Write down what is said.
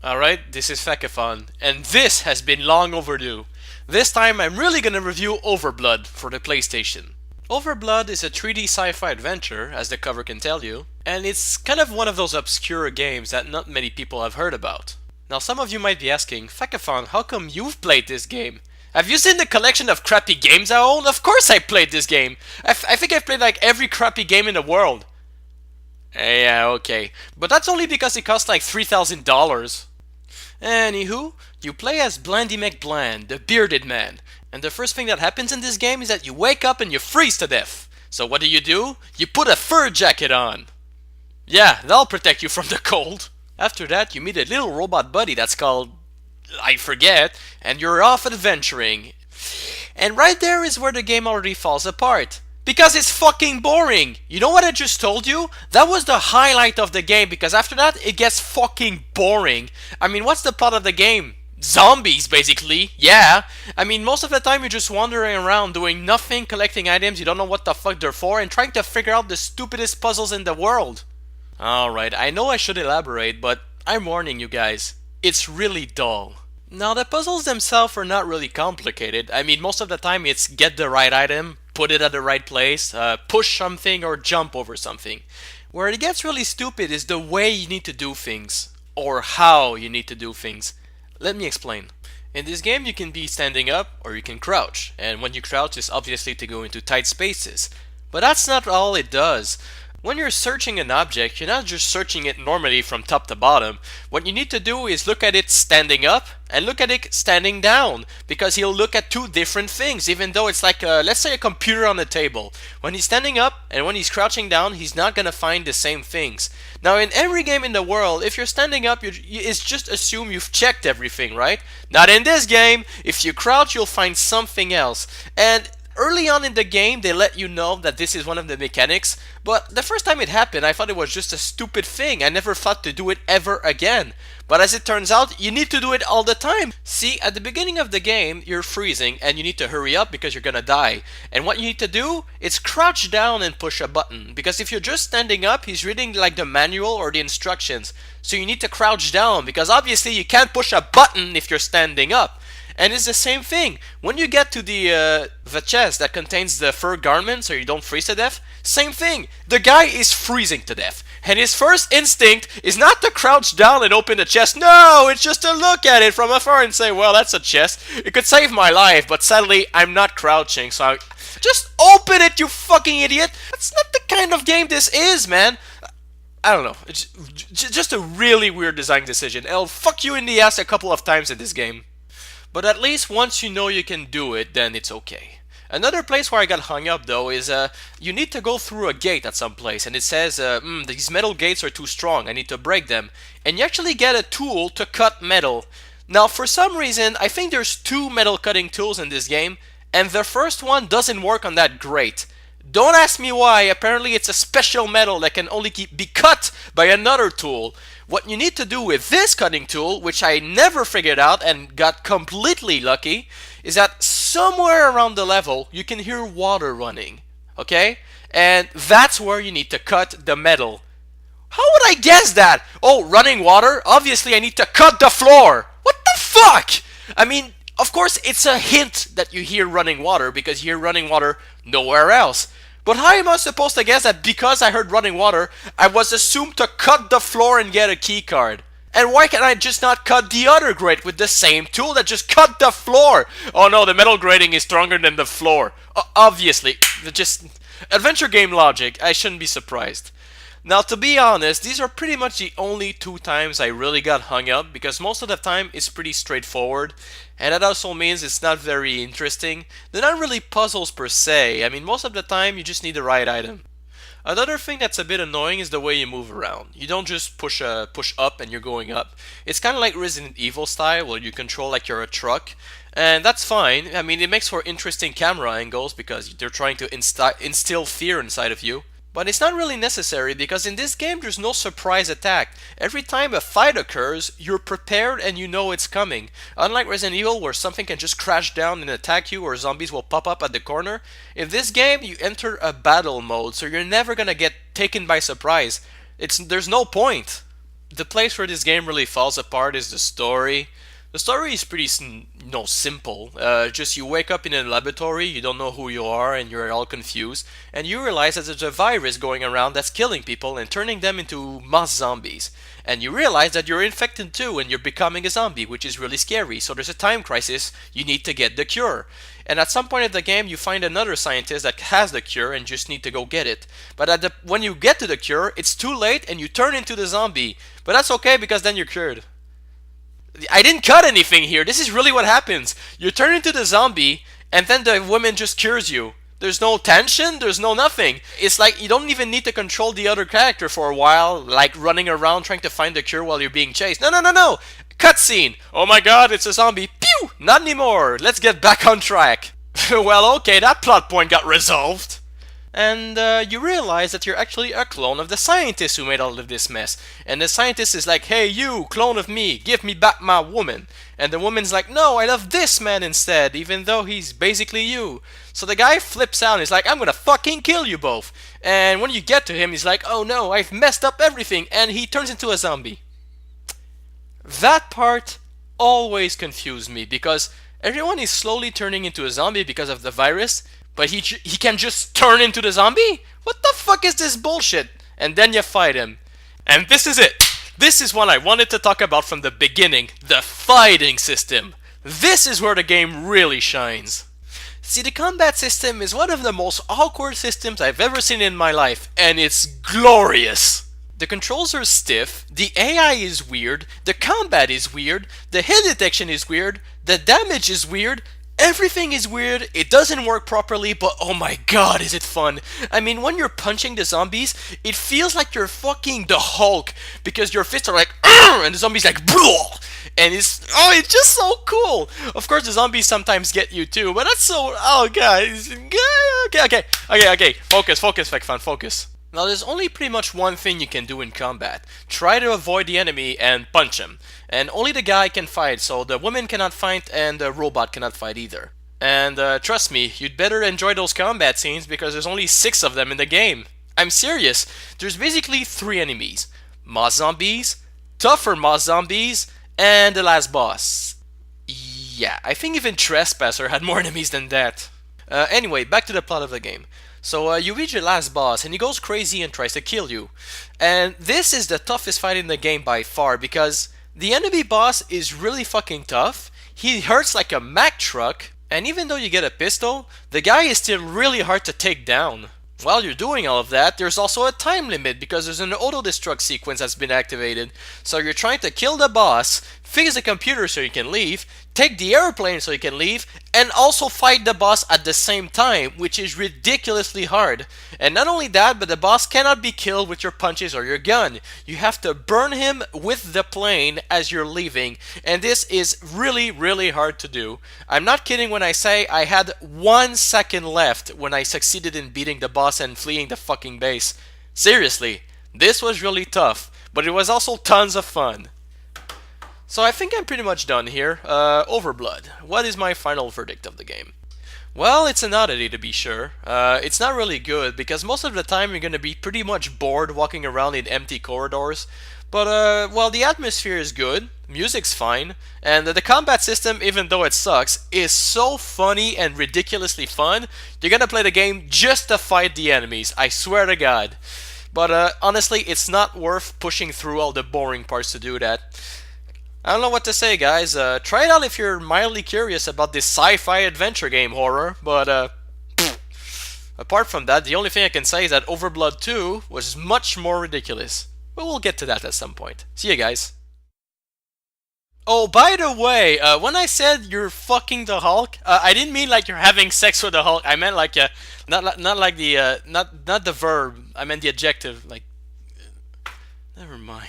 Alright, this is Fakafon, and this has been long overdue. This time I'm really gonna review Overblood for the PlayStation. Overblood is a 3D sci-fi adventure, as the cover can tell you, and it's kind of one of those obscure games that not many people have heard about. Now some of you might be asking, Fakafon, how come you've played this game? Have you seen the collection of crappy games I own? Of course I played this game! I think I've played like every crappy game in the world. Yeah, okay. But that's only because it costs like $3,000. Anywho, you play as Blandy McBland, the bearded man, and the first thing that happens in this game is that you wake up and you freeze to death. So what do? You put a fur jacket on. Yeah, that'll protect you from the cold. After that, you meet a little robot buddy that's called, I forget, and you're off adventuring. And right there is where the game already falls apart. Because it's fucking boring. You know what I just told you? That was the highlight of the game, because after that, it gets fucking boring. I mean, what's the plot of the game? Zombies, basically. Yeah. I mean, most of the time you're just wandering around doing nothing, collecting items, you don't know what the fuck they're for, and trying to figure out the stupidest puzzles in the world. Alright, I know I should elaborate, but I'm warning you guys. It's really dull. Now, the puzzles themselves are not really complicated. I mean, most of the time it's get the right item, put it at the right place, push something, or jump over something. Where it gets really stupid is the way you need to do things, or how you need to do things. Let me explain. In this game you can be standing up, or you can crouch, and when you crouch it's obviously to go into tight spaces. But that's not all it does. When you're searching an object, you're not just searching it normally from top to bottom. What you need to do is look at it standing up and look at it standing down, because he'll look at two different things, even though it's like, let's say, a computer on the table. When he's standing up and when he's crouching down, he's not gonna find the same things. Now, in every game in the world, if you're standing up, it's just assume you've checked everything, right? Not in this game. If you crouch, you'll find something else. And early on in the game, they let you know that this is one of the mechanics, but the first time it happened, I thought it was just a stupid thing. I never thought to do it ever again. But as it turns out, you need to do it all the time. See, at the beginning of the game, you're freezing and you need to hurry up because you're gonna die. And what you need to do is crouch down and push a button. Because if you're just standing up, he's reading like the manual or the instructions. So you need to crouch down because obviously you can't push a button if you're standing up. And it's the same thing. When you get to the chest that contains the fur garment so you don't freeze to death, same thing. The guy is freezing to death. And his first instinct is not to crouch down and open the chest. No, it's just to look at it from afar and say, well, that's a chest. It could save my life, but sadly, I'm not crouching, so just open it, you fucking idiot. That's not the kind of game this is, man. I don't know. It's just a really weird design decision. It'll fuck you in the ass a couple of times in this game. But at least once you know you can do it, then it's okay. Another place where I got hung up though is you need to go through a gate at some place and it says these metal gates are too strong, I need to break them. And you actually get a tool to cut metal. Now for some reason I think there's two metal cutting tools in this game and the first one doesn't work on that great. Don't ask me why, apparently it's a special metal that can only be cut by another tool. What you need to do with this cutting tool, which I never figured out and got completely lucky, is that somewhere around the level you can hear water running, okay? And that's where you need to cut the metal. How would I guess that? Oh, running water? Obviously I need to cut the floor. What the fuck? I mean, of course it's a hint that you hear running water because you hear running water nowhere else. But how am I supposed to guess that because I heard running water, I was assumed to cut the floor and get a key card? And why can't I just not cut the other grate with the same tool that just cut the floor? Oh no, the metal grating is stronger than the floor. Obviously, just adventure game logic, I shouldn't be surprised. Now to be honest, these are pretty much the only two times I really got hung up because most of the time it's pretty straightforward and that also means it's not very interesting. They're not really puzzles per se, I mean most of the time you just need the right item. Another thing that's a bit annoying is the way you move around. You don't just push up and you're going up. It's kind of like Resident Evil style where you control like you're a truck. And that's fine. I mean, it makes for interesting camera angles because they're trying to instill fear inside of you. But it's not really necessary because in this game there's no surprise attack. Every time a fight occurs, you're prepared and you know it's coming. Unlike Resident Evil where something can just crash down and attack you or zombies will pop up at the corner, in this game you enter a battle mode so you're never gonna get taken by surprise. There's no point. the place where this game really falls apart is the story. The story is pretty, simple. Just you wake up in a laboratory, you don't know who you are, and you're all confused, and you realize that there's a virus going around that's killing people and turning them into moss zombies. And you realize that you're infected too, and you're becoming a zombie, which is really scary. So there's a time crisis. You need to get the cure. And at some point in the game, you find another scientist that has the cure and just need to go get it. But when you get to the cure, it's too late and you turn into the zombie. But that's okay because then you're cured. I didn't cut anything here. This is really what happens. You turn into the zombie and then the woman just cures you. There's no tension, there's no nothing. It's like you don't even need to control the other character for a while, like running around trying to find the cure while you're being chased. No, no, no, no! Cutscene! Oh my god, it's a zombie. Pew! Not anymore. Let's get back on track. Well, okay, that plot point got resolved. And you realize that you're actually a clone of the scientist who made all of this mess. And the scientist is like, hey you, clone of me, give me back my woman. And the woman's like, no, I love this man instead, even though he's basically you. So the guy flips out and he's like, I'm gonna fucking kill you both. And when you get to him, he's like, oh no, I've messed up everything. And he turns into a zombie. That part always confused me because everyone is slowly turning into a zombie because of the virus. But he can just turn into the zombie? What the fuck is this bullshit? And then you fight him. And this is it. This is what I wanted to talk about from the beginning. The fighting system. This is where the game really shines. See, the combat system is one of the most awkward systems I've ever seen in my life. And it's glorious. The controls are stiff, the AI is weird, the combat is weird, the hit detection is weird, the damage is weird. Everything is weird, it doesn't work properly, but oh my god, is it fun. I mean, when you're punching the zombies, it feels like you're fucking the Hulk, because your fists are like, "Arr!" and the zombies like, "Bruh!" And it's just so cool. Of course, the zombies sometimes get you too, but that's so, oh god, okay, focus, Fakafon, focus. Now, there's only pretty much one thing you can do in combat. Try to avoid the enemy and punch him. And only the guy can fight, so the woman cannot fight and the robot cannot fight either. And trust me, you'd better enjoy those combat scenes because there's only 6 of them in the game. I'm serious. There's basically 3 enemies. Moss zombies, tougher moss zombies, and the last boss. Yeah, I think even Trespasser had more enemies than that. Anyway, back to the plot of the game. So you reach the last boss and he goes crazy and tries to kill you. And this is the toughest fight in the game by far because the enemy boss is really fucking tough. He hurts like a Mack truck, and even though you get a pistol, the guy is still really hard to take down. While you're doing all of that, there's also a time limit because there's an auto-destruct sequence that's been activated. So you're trying to kill the boss, fix the computer so you can leave, take the airplane so you can leave, and also fight the boss at the same time, which is ridiculously hard. And not only that, but the boss cannot be killed with your punches or your gun. You have to burn him with the plane as you're leaving, and this is really, really hard to do. I'm not kidding when I say I had 1 second left when I succeeded in beating the boss and fleeing the fucking base. Seriously, this was really tough, but it was also tons of fun. So I think I'm pretty much done here. Overblood. What is my final verdict of the game? Well, it's an oddity to be sure. It's not really good because most of the time you're going to be pretty much bored walking around in empty corridors. But, well, the atmosphere is good, music's fine, and the combat system, even though it sucks, is so funny and ridiculously fun. You're going to play the game just to fight the enemies, I swear to God. But honestly, it's not worth pushing through all the boring parts to do that. I don't know what to say, guys. Try it out if you're mildly curious about this sci-fi adventure game horror, but apart from that, the only thing I can say is that Overblood 2 was much more ridiculous. But we'll get to that at some point. See you guys. Oh, by the way, when I said you're fucking the Hulk, I didn't mean like you're having sex with the Hulk. I meant like not like the not the verb. I meant the adjective. Like, never mind.